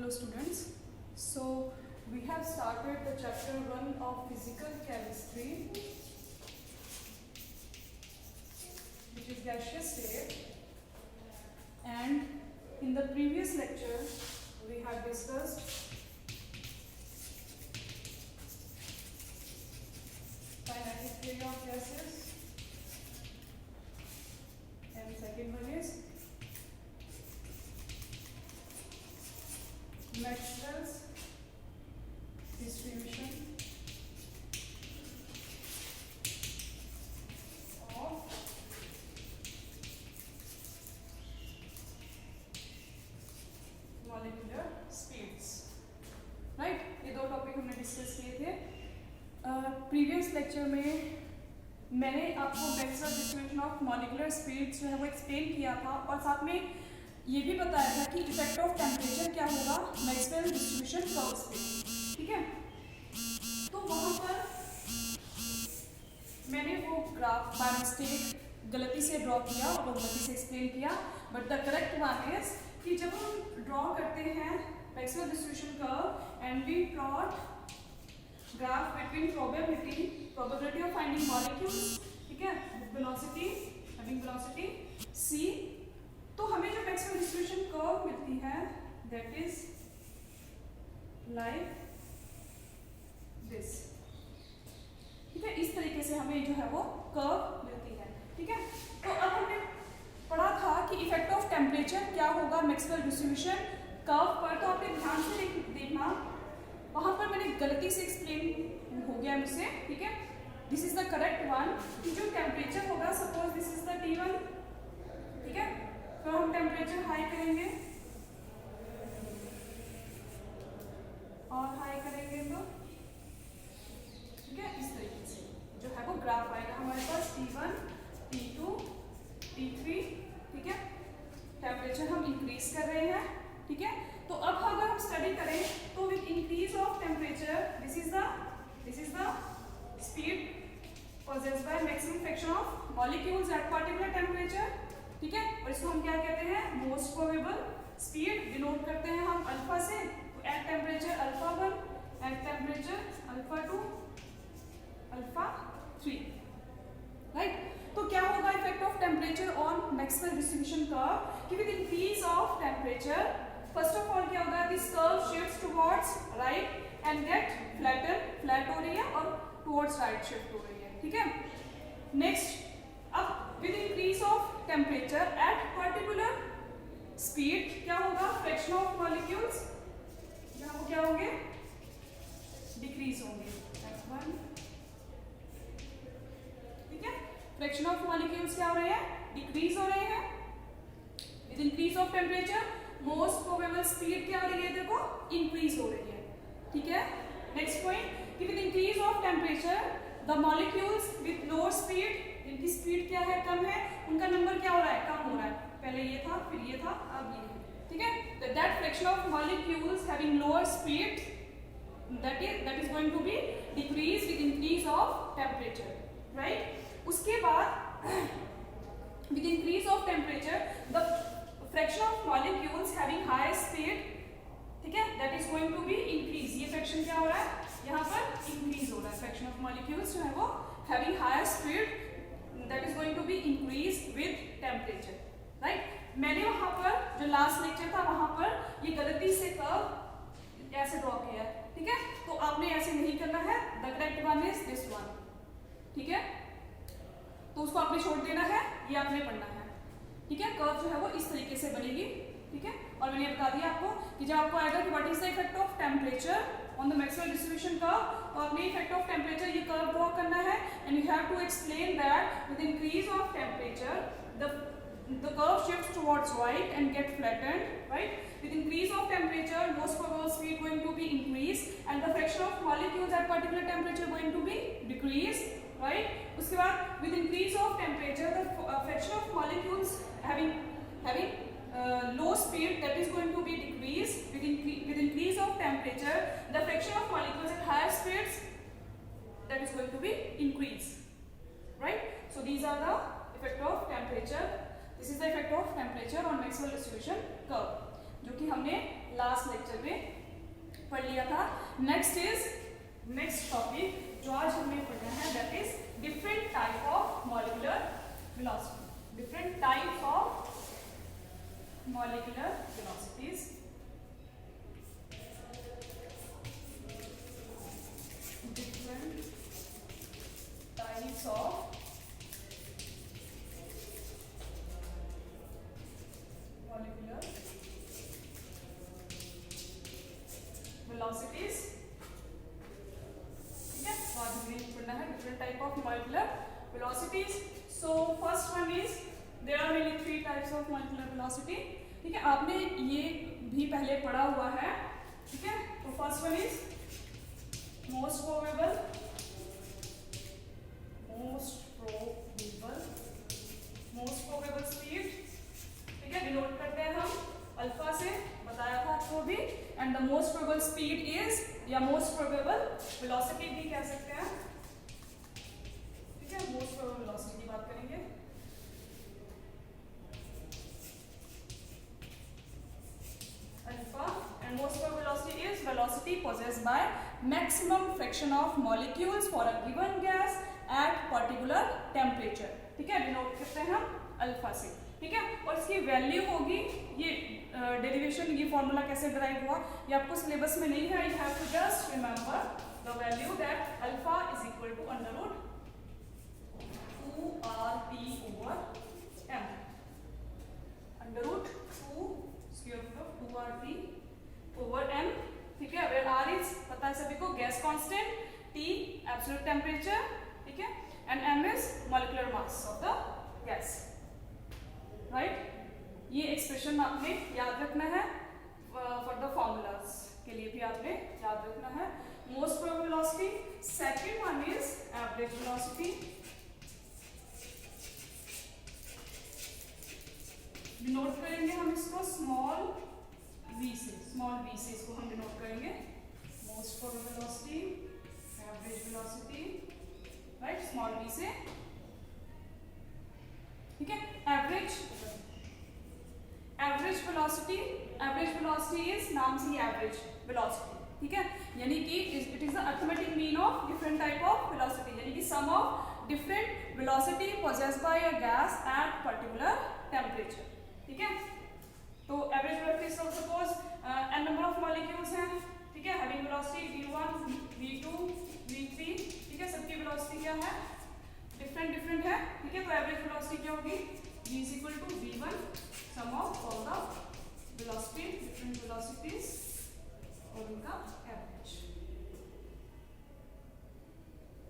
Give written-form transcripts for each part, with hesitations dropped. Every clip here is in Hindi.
Hello students. So we have started the chapter 1 of physical chemistry, which is gaseous state, and in the previous lecture we have discussed kinetic theory of gases, and second one is Maxwell's distribution of molecular speeds. Right, ये दो टॉपिक हमने डिस्कस किए थे प्रीवियस लेक्चर में। मैंने आपको Maxwell distribution of molecular speeds जो है वो एक्सप्लेन किया था, और साथ में ये भी बताया था कि इफेक्ट ऑफ टेम्परेचर क्या होगा मैक्सवेल डिस्ट्रीब्यूशन कर्व्स पे। ठीक है, तो वहां पर मैंने वो ग्राफ बाय मिस्टेक गलती से ड्रॉ किया और गलती से एक्सप्लेन किया, but the correct one is कि जब हम ड्रॉ करते हैं Maxwell distribution curve and we plot graph between probability of finding molecules, ठीक है, वेलोसिटी हैविंग वेलोसिटी c, तो हमें जो मैक्सवेल डिस्ट्रीब्यूशन कर्व मिलती है दैट इज लाइक दिस। ठीक है, इस तरीके से हमें जो है वो कर्व मिलती है। ठीक है, तो अब हमने पढ़ा था कि इफेक्ट ऑफ टेम्परेचर क्या होगा मैक्सवेल डिस्ट्रीब्यूशन कर्व पर। तो आपने ध्यान से देखना, वहां पर मैंने गलती से एक्सप्लेन हो गया मुझसे। ठीक है, this is the correct one कि जो टेम्परेचर होगा, suppose this is the T1, ठीक है, तो हम टेम्परेचर हाई करेंगे और हाई करेंगे तो ठीक है, इस तरीके से जो है वो ग्राफ आएगा हमारे पास T1, T2, T3। ठीक है, टेम्परेचर हम इंक्रीज कर रहे हैं। ठीक है, तो अब अगर हम स्टडी करें तो with increase of temperature this is the speed possessed by maximum fraction of molecules at particular temperature। ठीक है, और इसको हम क्या कहते हैं, मोस्ट प्रोबेबल स्पीड डिनोट करते हैं हम अल्फा से। तो at temperature alpha 1, at temperature alpha 2, alpha 3। Right, तो क्या होगा effect of temperature on Maxwell distribution curve कि with increase of temperature first of all क्या होगा, this curve shifts towards right and get flat हो रही है और टुवर्ड्स राइट शिफ्ट हो रही है। ठीक है, नेक्स्ट अब with increase of temperature at particular speed क्या होगा, fraction of molecules यहाँ वो क्या होंगे, decrease होंगे F1। ठीक है, fraction of molecules क्या हो रहे हैं, decrease हो रहे हैं। with increase of temperature most probable speed क्या हो रही है, देखो increase हो रही है। ठीक है, next point कि with increase of temperature the molecules with lower speed, इनकी स्पीड क्या है, कम है, उनका नंबर क्या हो रहा है, कम हो रहा है। पहले ये था, फिर ये था, अब ये है। ठीक है, that fraction of molecules having lower speed that is going to be decrease with increase of temperature. Right, उसके बाद with increase of temperature the fraction of molecules having higher speed, ठीक है, that is going to be increase. ये फ्रैक्शन क्या हो रहा है, यहाँ पर इंक्रीज हो रहा है। फ्रैक्शन ऑफ मॉलिक्यूल्स जो है वो having higher speed that is going to be increased with temperature। right, मैंने वहां पर जो लास्ट लेक्चर था वहां पर ये गलती से कर्व ऐसे ड्रॉ किया है। ठीक है, तो आपने ऐसे नहीं करना है, the correct one is this one. ठीक है, तो उसको आपने छोड़ देना है, ये आपने पढ़ना है। ठीक है, कर्व जो है वो इस तरीके से बनेगी। ठीक है, और मैंने बता दिया आपको कि जब आपको आएगा कि what is the effect of temperature on the Maxwell distribution curve, तो आपने इफेक्ट ऑफ टेम्परेचर ये कर्व ड्रॉ करना है and you have to explain that with increase of temperature the curve shifts towards right and get flattened, right? With increase of temperature most probable speed going to be increased and the fraction of molecules at particular temperature going to be decreased, right? उसके बाद with increase of temperature the fraction of molecules having low speed that is going to be decreased with increase of temperature the fraction of molecules at higher speeds that is going to be increased। right, so these are the effect of temperature, this is the effect of temperature on Maxwell distribution curve। जो कि हमने लास्ट लेक्चर में पढ़ लिया था। नेक्स्ट टॉपिक जो आज हमने पढ़ना है that is different type of molecular velocity. Different types of molecular velocities. Different types of molecular velocities। ठीक है, तो आज हमें पढ़ना है different type of molecular velocities. So first one is there are mainly 3 types of molecular velocity. ठीक है, आपने ये भी पहले पढ़ा हुआ है। ठीक है, तो first one is most probable speed। ठीक है, डिनोट करते हैं हम अल्फा से, बताया था आपको भी। And the most probable speed is, या मोस्ट प्रोबेबल वेलोसिटी भी कह सकते हैं। ठीक है, मोस्ट प्रोबेबल वेलोसिटी की बात करेंगे। Alpha and most probable velocity is velocity possessed by maximum fraction of molecules for a given gas at particular temperature। ठीक है, डिनोट करते हैं हम अल्फा से। ठीक है, और इसकी वैल्यू होगी, ये डेरिवेशन, ये फॉर्मूला कैसे डिराइव हुआ ये आपको सिलेबस में नहीं है। You have to just remember the value that alpha is equal to under root 2RT/m, under root 2 square root of 2RT/m। ठीक है, वेयर R इज पता है सभी को gas constant, T absolute temperature, ठीक है, and M is molecular mass of the gas. Right, ये एक्सप्रेशन आपने याद रखना है फॉर द फॉर्मूलाज के लिए भी आपने याद रखना है। Most probable velocity. Second one is average velocity. Denote करेंगे हम इसको स्मॉल v से इसको हम डिनोट करेंगे। Most probable velocity, average velocity, right, small v से। ठीक है, एवरेज वेलोसिटी इज, नाम से ही एवरेज वेलोसिटी। ठीक है, यानी कि it is the arithmetic mean of different type of velocity, यानी कि sum of different velocity possessed by a gas at particular temperature. ठीक है, तो average velocity suppose n number of molecules हैं। ठीक है, having velocity v1, v2, v3। ठीक है, सबकी वेलोसिटी क्या है, डिफरेंट है। ठीक है, तो एवरेज वेलोसिटी क्या होगी, v is equal to v1 sum of all the velocity, different velocities और उनका एवरेज।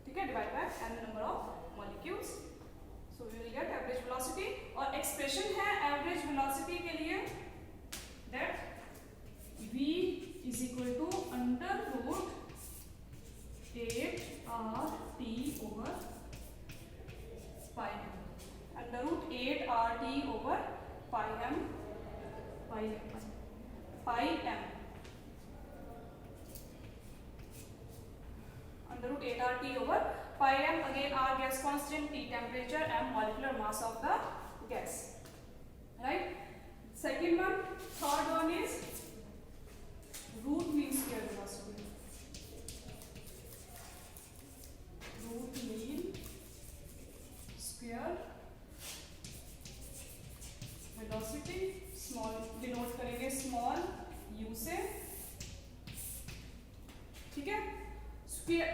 ठीक है, divide by n number of molecules, so we will get average velocity. और एक्सप्रेशन है एवरेज वेलोसिटी के लिए that v is equal to under root 8RT/m, under root 8RT/m, under root 8RT/m। Again R gas constant, T temperature, M molecular mass of the gas. Right, second one. Third one is root mean square velocity. Root mean square velocity, small denote करेंगे स्मॉल u से। ठीक है,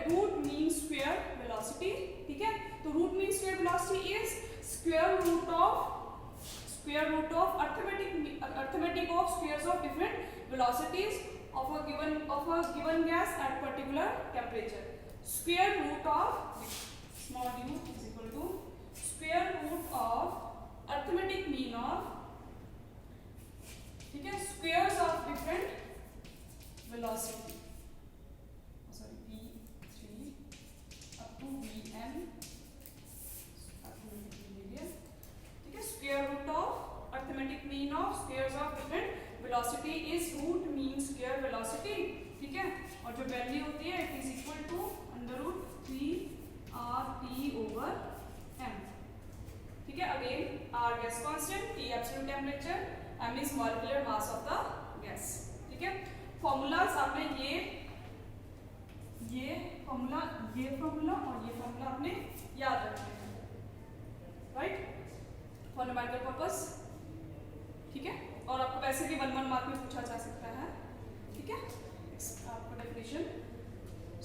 रूट मीन स्क्वायर वेलोसिटी। ठीक है, तो root mean square velocity is square root of arithmetic of squares of different velocities of a given gas at particular temperature। square root of small u is equal to square root of arithmetic mean of, ठीक है, squares of different velocity, sorry v3 up to vn up to million। ठीक है, square root of arithmetic mean of squares of different velocity is root mean square velocity। ठीक है, और जो वैल्यू होती है it is equal to under root 3RT/m। ठीक है, again R gas constant, T absolute temperature, M is molecular mass of the gas. ठीक है, फॉर्मूलाज आपने ये फॉर्मूला और ये फॉर्मूला आपने याद रखने हैं, राइट, फॉर न्यूमेरिकल पर्पस। ठीक है, और आपको वैसे भी 1 मार्क में पूछा जा सकता है। ठीक है, आपको definition.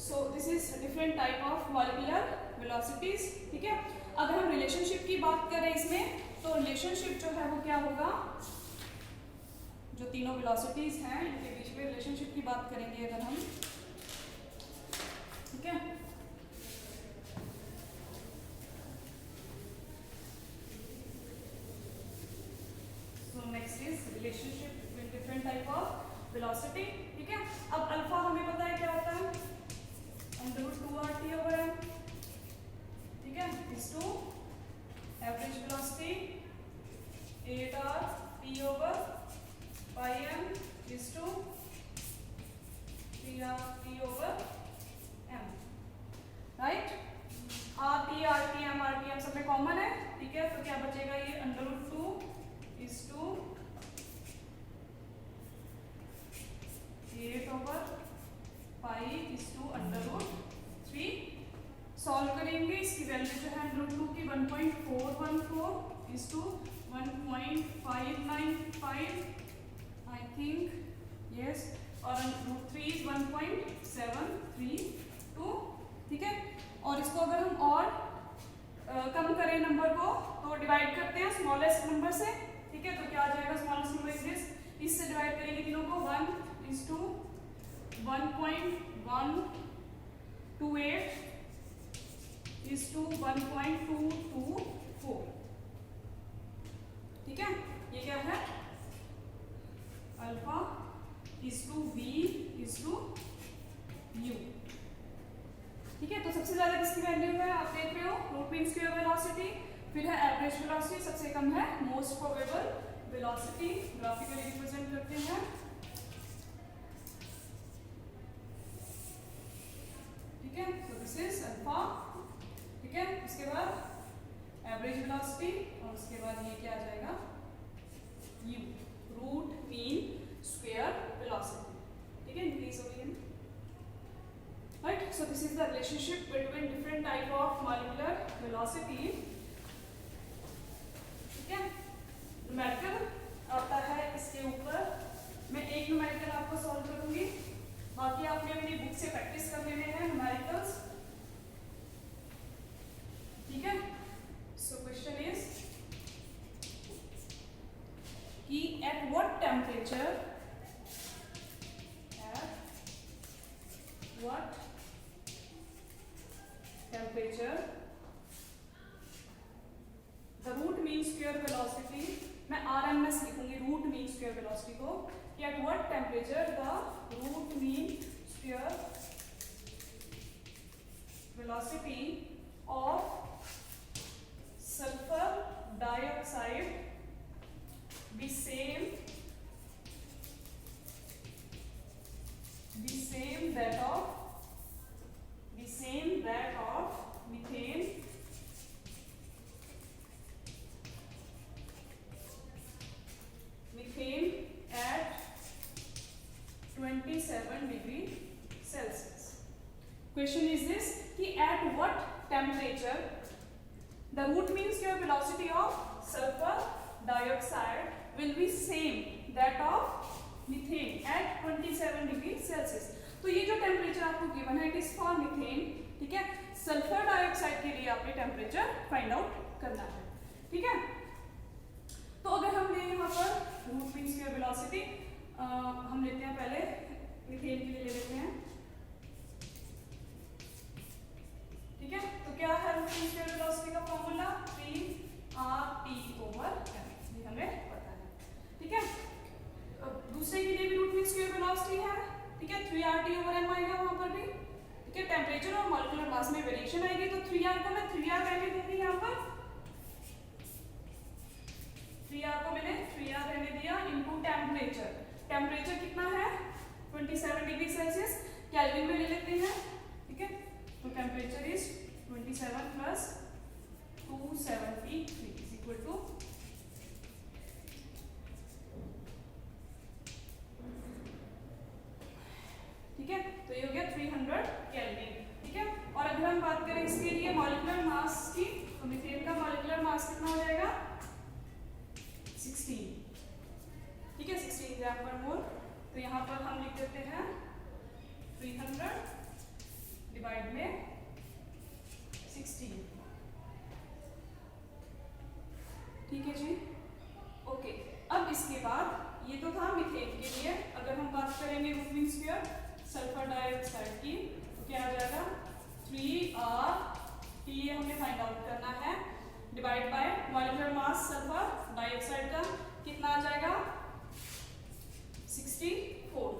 So this is different type of molecular velocities. ठीक है, अगर हम रिलेशनशिप की बात करें इसमें, तो रिलेशनशिप जो है वो क्या होगा, जो तीनों वेलोसिटीज हैं इनके बीच में रिलेशनशिप की बात करेंगे अगर हम। ठीक है, so next is relationship between different type of velocity. ठीक है, अब अल्फा हमें पता है क्या होता है, √2RT/m। ठीक है, is to average velocity 8RT/m is to 3RT/m, right. RTM सब में कॉमन है। ठीक है, तो क्या बचेगा, ये √2 is to 8/5 is to √3। Solve करेंगे, इसकी वैल्यू जो है √2 की 1.414 is to 1.595 I think, yes, और √3 इज 1.732। ठीक है, और इसको अगर हम और कम करें नंबर को, तो डिवाइड करते हैं स्मॉलेस्ट नंबर से। ठीक है, तो क्या आ जाएगा, स्मॉलेस्ट नंबर इज दिस, इससे डिवाइड करेंगे तीनों को, 1 इज टू 1.128 इज टू 1.224। ठीक है, ये क्या है, alpha is to v is to u. ठीक है, तो सबसे ज्यादा किसकी वैल्यू है, आप देख रहे हो, रूट मीन स्क्वायर वेलोसिटी, फिर है एवरेज वेलोसिटी, सबसे कम है most probable velocity. Graphically represent करते हैं। ठीक है, so this is अल्फा। ठीक है, उसके बाद एवरेज वेलोसिटी, और उसके बाद ये क्या आ जाएगा, u, root mean square velocity. ठीक है, इंक्रीज हो गई है, right. So this is the relationship between different type of molecular velocity. ठीक है, न्यूमेरिकल आता है इसके ऊपर, मैं एक न्यूमेरिकल आपको सॉल्व करूंगी, बाकी आपने अपनी बुक से प्रैक्टिस कर लेने हैं न्यूमेरिकल्स। ठीक है, सो क्वेश्चन इज कि at what temperature the root mean square velocity, मैं RMS लिखूंगी रूट मीन स्क्वायर वेलोसिटी को, कि at what temperature the root mean square velocity of sulphur dioxide be same that of methane at 27 degree Celsius. Question is this कि at what temperature the root mean square velocity of sulfur dioxide will be same that of methane at 27 degree Celsius. तो ये जो टेम्परेचर आपको गिवन है, इट इज फॉर मीथेन। ठीक है, सल्फर डाइऑक्साइड के लिए आपने टेम्परेचर फाइंड आउट करना है। ठीक है, तो अगर हम ले यहाँ पर रूट मीन स्क्वायर वेलोसिटी, हम लेते हैं पहले मीथेन के लिए ले लेते हैं। ठीक है, तो क्या है रूट मीन स्क्वायर वेलोसिटी का फॉर्मूला, 3RT/m, ये हमें पता है। ठीक है, अब दूसरे के लिए भी रूट मीन स्क्वायर वेलोसिटी है। ठीक है, 3RT/m आएगा वहां पर भी। ठीक है, टेम्परेचर और मॉलिक्यूलर मास में वेरिएशन आएगी, तो 3R को मैं 3R रहने दूंगी यहाँ पर, 3R को मैंने 3R रहने दिया इनटू टेम्परेचर। टेम्परेचर कितना है, 27 डिग्री सेल्सियस, केल्विन में ले लेते हैं। ठीक है, तो temperature is 27 plus 273 is equal to पास कितना हो जाएगा 16, ठीक है 16 ग्राम पर मोल। तो यहाँ पर हम लिख देते हैं 300 डिवाइड में 16, ठीक है जी। ओके, अब इसके बाद ये तो था मीथेन के लिए। अगर हम बात करेंगे root mean square sulphur dioxide की तो क्या आ जाएगा 3R ये हमें फाइंड आउट करना है, divide bye molecular mass sulphur dioxide का कितना आ जाएगा 64,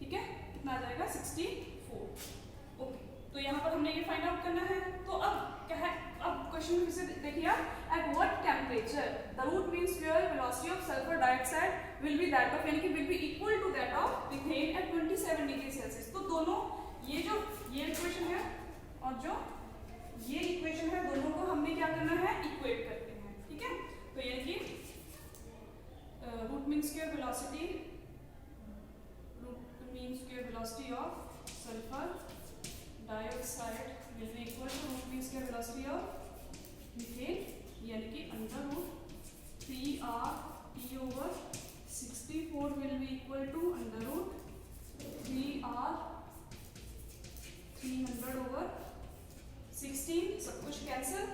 ठीक है कितना आ जाएगा 64। ओके, तो यहाँ पर हमने ये फाइंड आउट करना है। तो अब क्या है, अब क्वेश्चन फिर से देखिए आप, at what temperature the root mean square velocity of sulphur dioxide will be that of, यानी कि will be equal to that of methane at 27 degree Celsius. तो दोनों ये जो ये इक्वेशन है और जो ये इक्वेशन है दोनों को हमने क्या करना है इक्वेट करते हैं, ठीक है। तो यानी कि root mean square velocity of sulphur dioxide will be equal to root mean square velocity of methane, यानी कि under root 3R over 64 will be equal to under root 3R 300 over 16, सब कुछ कैंसिल,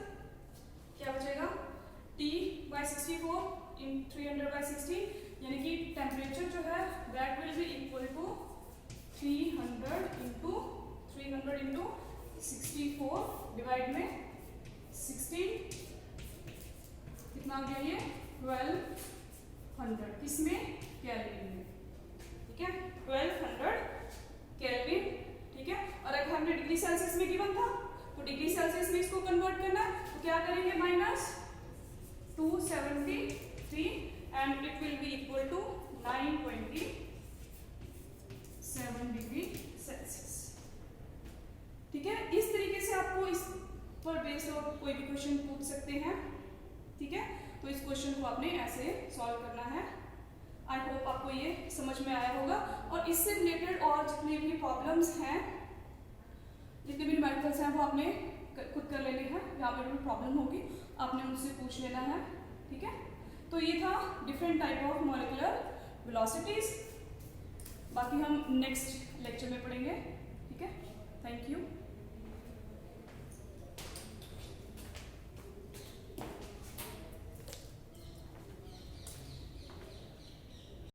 क्या बचेगा T/64 इन 300/16, यानी कि टेम्परेचर जो है that will be equal to 300 into 64 divide में 16, कितना आ गया ये 1200, किसमें केल्विन में, ठीक है 1200 केल्विन, ठीक है। और अगर हमने डिग्री सेल्सियस में गिवन था तो डिग्री सेल्सियस में इसको कन्वर्ट करना है तो क्या करेंगे -273 and it will be equal to 927 degree Celsius, ठीक है। इस तरीके से आपको इस पर बेस्ड और कोई भी क्वेश्चन पूछ सकते हैं, ठीक है। तो इस क्वेश्चन को आपने ऐसे सॉल्व करना है। आई होप आपको ये समझ में आया होगा। और इससे रिलेटेड और जितने भी प्रॉब्लम्स हैं, जितने भी न्यूमेरिकल्स हैं वो आपने खुद कर लेने हैं, जहाँ पर भी प्रॉब्लम होगी आपने उनसे पूछ लेना है, ठीक है। तो ये था different type of molecular velocities, बाकी हम नेक्स्ट लेक्चर में पढ़ेंगे, ठीक है। Thank you.